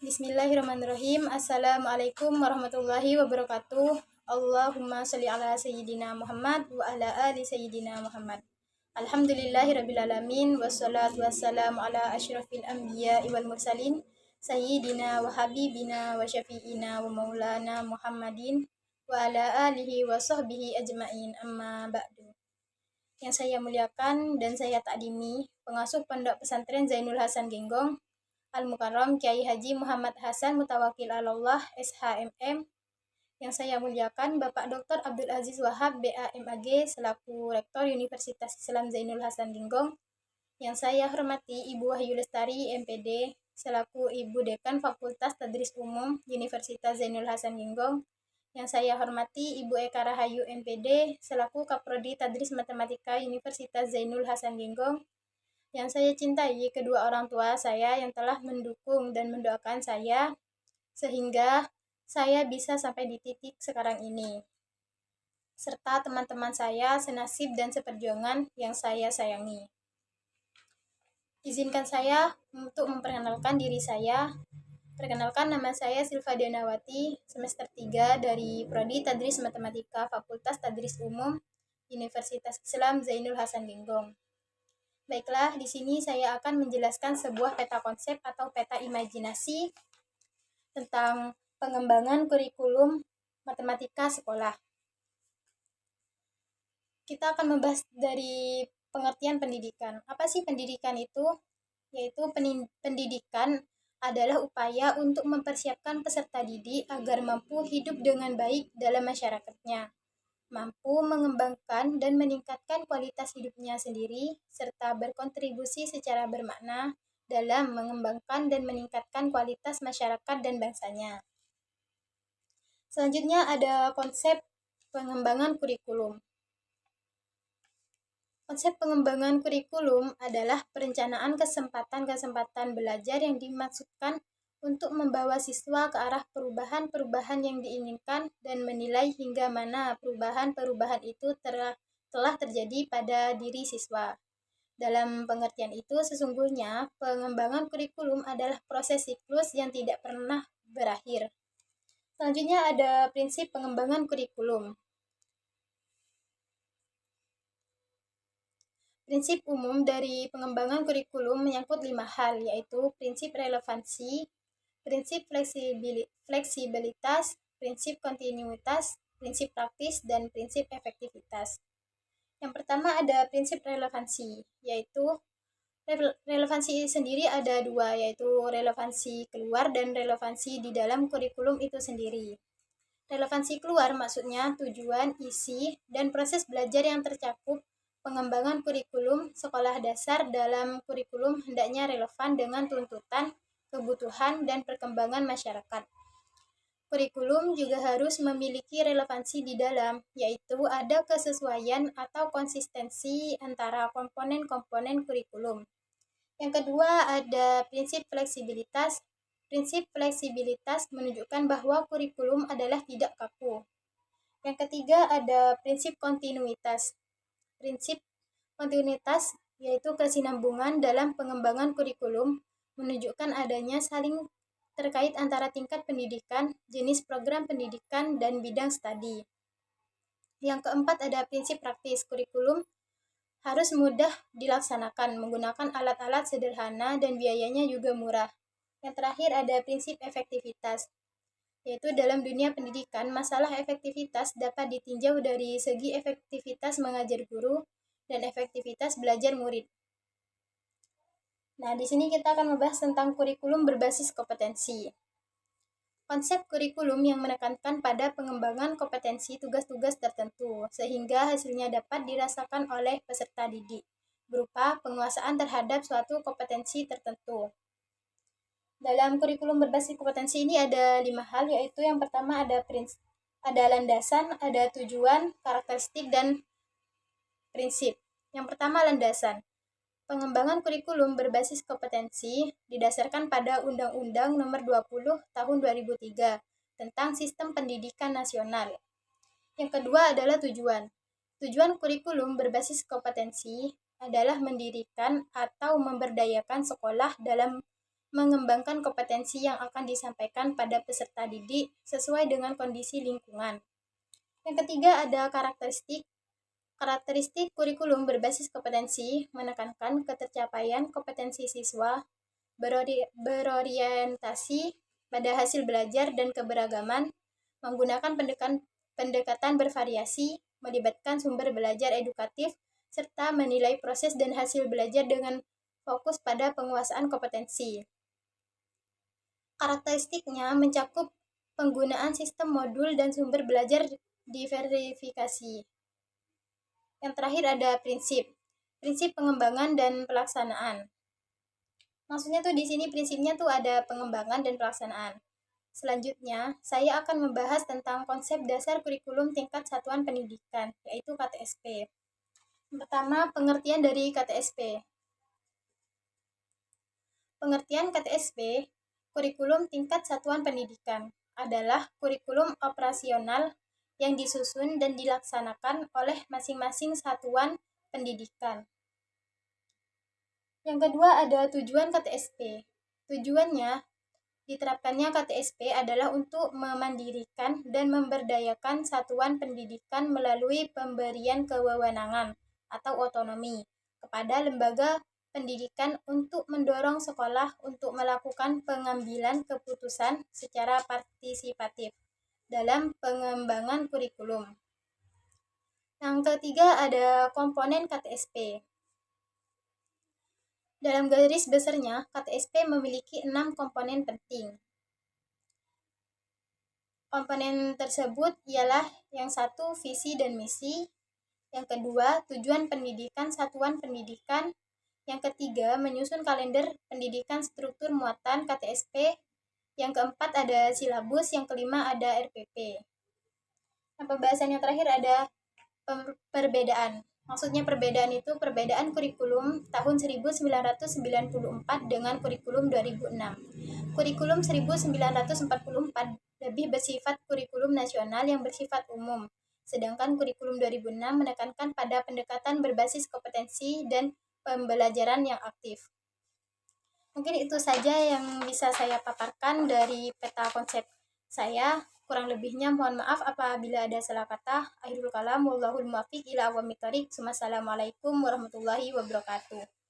Bismillahirrahmanirrahim. Assalamualaikum warahmatullahi wabarakatuh. Allahumma sholli ala sayyidina Muhammad wa ala ali sayyidina Muhammad. Alhamdulillahirrabbilalamin. Wassalatu wassalamu ala asyrafil anbiya wal mursalin. Sayyidina wa habibina wa syafi'ina wa maulana Muhammadin wa ala alihi wa sahbihi ajma'in, amma ba'du. Yang saya muliakan dan saya takdimi, pengasuh Pondok Pesantren Zainul Hasan Genggong Al-Mukarram Kiai Haji Muhammad Hasan Mutawakil Allah SHMM. Yang saya muliakan Bapak Dr. Abdul Aziz Wahab BAMAG selaku Rektor Universitas Islam Zainul Hasan Genggong. Yang saya hormati Ibu Wahyu Lestari MPD selaku Ibu Dekan Fakultas Tadris Umum Universitas Zainul Hasan Genggong. Yang saya hormati Ibu Eka Rahayu MPD selaku Kaprodi Tadris Matematika Universitas Zainul Hasan Genggong. Yang saya cintai kedua orang tua saya yang telah mendukung dan mendoakan saya sehingga saya bisa sampai di titik sekarang ini, serta teman-teman saya senasib dan seperjuangan yang saya sayangi. Izinkan saya untuk memperkenalkan diri saya. Perkenalkan, nama saya Silva Dianawati, semester 3 dari Prodi Tadris Matematika Fakultas Tadris Umum Universitas Islam Zainul Hasan Genggong. Baiklah, di sini saya akan menjelaskan sebuah peta konsep atau peta imajinasi tentang pengembangan kurikulum matematika sekolah. Kita akan membahas dari pengertian pendidikan. Apa sih pendidikan itu? Yaitu pendidikan adalah upaya untuk mempersiapkan peserta didik agar mampu hidup dengan baik dalam masyarakatnya, mampu mengembangkan dan meningkatkan kualitas hidupnya sendiri, serta berkontribusi secara bermakna dalam mengembangkan dan meningkatkan kualitas masyarakat dan bangsanya. Selanjutnya ada konsep pengembangan kurikulum. Konsep pengembangan kurikulum adalah perencanaan kesempatan-kesempatan belajar yang dimaksudkan untuk membawa siswa ke arah perubahan-perubahan yang diinginkan dan menilai hingga mana perubahan-perubahan itu telah terjadi pada diri siswa. Dalam pengertian itu, sesungguhnya pengembangan kurikulum adalah proses siklus yang tidak pernah berakhir. Selanjutnya ada prinsip pengembangan kurikulum. Prinsip umum dari pengembangan kurikulum menyangkut 5 hal, yaitu prinsip relevansi, prinsip fleksibilitas, prinsip kontinuitas, prinsip praktis, dan prinsip efektivitas. Yang pertama ada prinsip relevansi, yaitu relevansi sendiri ada 2, yaitu relevansi keluar dan relevansi di dalam kurikulum itu sendiri. Relevansi keluar maksudnya tujuan, isi, dan proses belajar yang tercakup pengembangan kurikulum sekolah dasar dalam kurikulum hendaknya relevan dengan tuntutan, kebutuhan, dan perkembangan masyarakat. Kurikulum juga harus memiliki relevansi di dalam, yaitu ada kesesuaian atau konsistensi antara komponen-komponen kurikulum. Yang kedua ada prinsip fleksibilitas. Prinsip fleksibilitas menunjukkan bahwa kurikulum adalah tidak kaku. Yang ketiga ada prinsip kontinuitas. Prinsip kontinuitas yaitu kesinambungan dalam pengembangan kurikulum menunjukkan adanya saling terkait antara tingkat pendidikan, jenis program pendidikan, dan bidang studi. Yang keempat ada prinsip praktis. Kurikulum harus mudah dilaksanakan menggunakan alat-alat sederhana dan biayanya juga murah. Yang terakhir ada prinsip efektivitas, yaitu dalam dunia pendidikan, masalah efektivitas dapat ditinjau dari segi efektivitas mengajar guru dan efektivitas belajar murid. Nah, di sini kita akan membahas tentang kurikulum berbasis kompetensi. Konsep kurikulum yang menekankan pada pengembangan kompetensi tugas-tugas tertentu, sehingga hasilnya dapat dirasakan oleh peserta didik, berupa penguasaan terhadap suatu kompetensi tertentu. Dalam kurikulum berbasis kompetensi ini ada 5 hal, yaitu yang pertama ada landasan, ada tujuan, karakteristik, dan prinsip. Yang pertama landasan. Pengembangan kurikulum berbasis kompetensi didasarkan pada Undang-Undang Nomor 20 Tahun 2003 tentang Sistem Pendidikan Nasional. Yang kedua adalah tujuan. Tujuan kurikulum berbasis kompetensi adalah mendirikan atau memberdayakan sekolah dalam mengembangkan kompetensi yang akan disampaikan pada peserta didik sesuai dengan kondisi lingkungan. Yang ketiga ada karakteristik. Karakteristik kurikulum berbasis kompetensi menekankan ketercapaian kompetensi siswa, berorientasi pada hasil belajar dan keberagaman, menggunakan pendekatan bervariasi, melibatkan sumber belajar edukatif, serta menilai proses dan hasil belajar dengan fokus pada penguasaan kompetensi. Karakteristiknya mencakup penggunaan sistem modul dan sumber belajar diverifikasi. Yang terakhir ada prinsip pengembangan dan pelaksanaan. Maksudnya tuh di sini prinsipnya tuh ada pengembangan dan pelaksanaan. Selanjutnya, saya akan membahas tentang konsep dasar kurikulum tingkat satuan pendidikan, yaitu KTSP. Pertama, pengertian dari KTSP. Pengertian KTSP, kurikulum tingkat satuan pendidikan, adalah kurikulum operasional yang disusun dan dilaksanakan oleh masing-masing satuan pendidikan. Yang kedua ada tujuan KTSP. Tujuannya, diterapkannya KTSP adalah untuk memandirikan dan memberdayakan satuan pendidikan melalui pemberian kewenangan atau otonomi kepada lembaga pendidikan untuk mendorong sekolah untuk melakukan pengambilan keputusan secara partisipatif dalam pengembangan kurikulum. Yang ketiga ada komponen KTSP. Dalam garis besarnya, KTSP memiliki 6 komponen penting. Komponen tersebut ialah yang satu, visi dan misi. Yang kedua, tujuan pendidikan satuan pendidikan. Yang ketiga, menyusun kalender pendidikan struktur muatan KTSP. Yang keempat ada silabus. Yang kelima ada RPP. Nah, pembahasan yang terakhir ada perbedaan. Maksudnya perbedaan itu perbedaan kurikulum tahun 1994 dengan kurikulum 2006. Kurikulum 1944 lebih bersifat kurikulum nasional yang bersifat umum, sedangkan kurikulum 2006 menekankan pada pendekatan berbasis kompetensi dan pembelajaran yang aktif. Mungkin itu saja yang bisa saya paparkan dari peta konsep saya. Kurang lebihnya mohon maaf apabila ada salah kata. Akhirul kalam, wallahul muwaffiq ila aqwamit thoriq. Wassalamualaikum warahmatullahi wabarakatuh.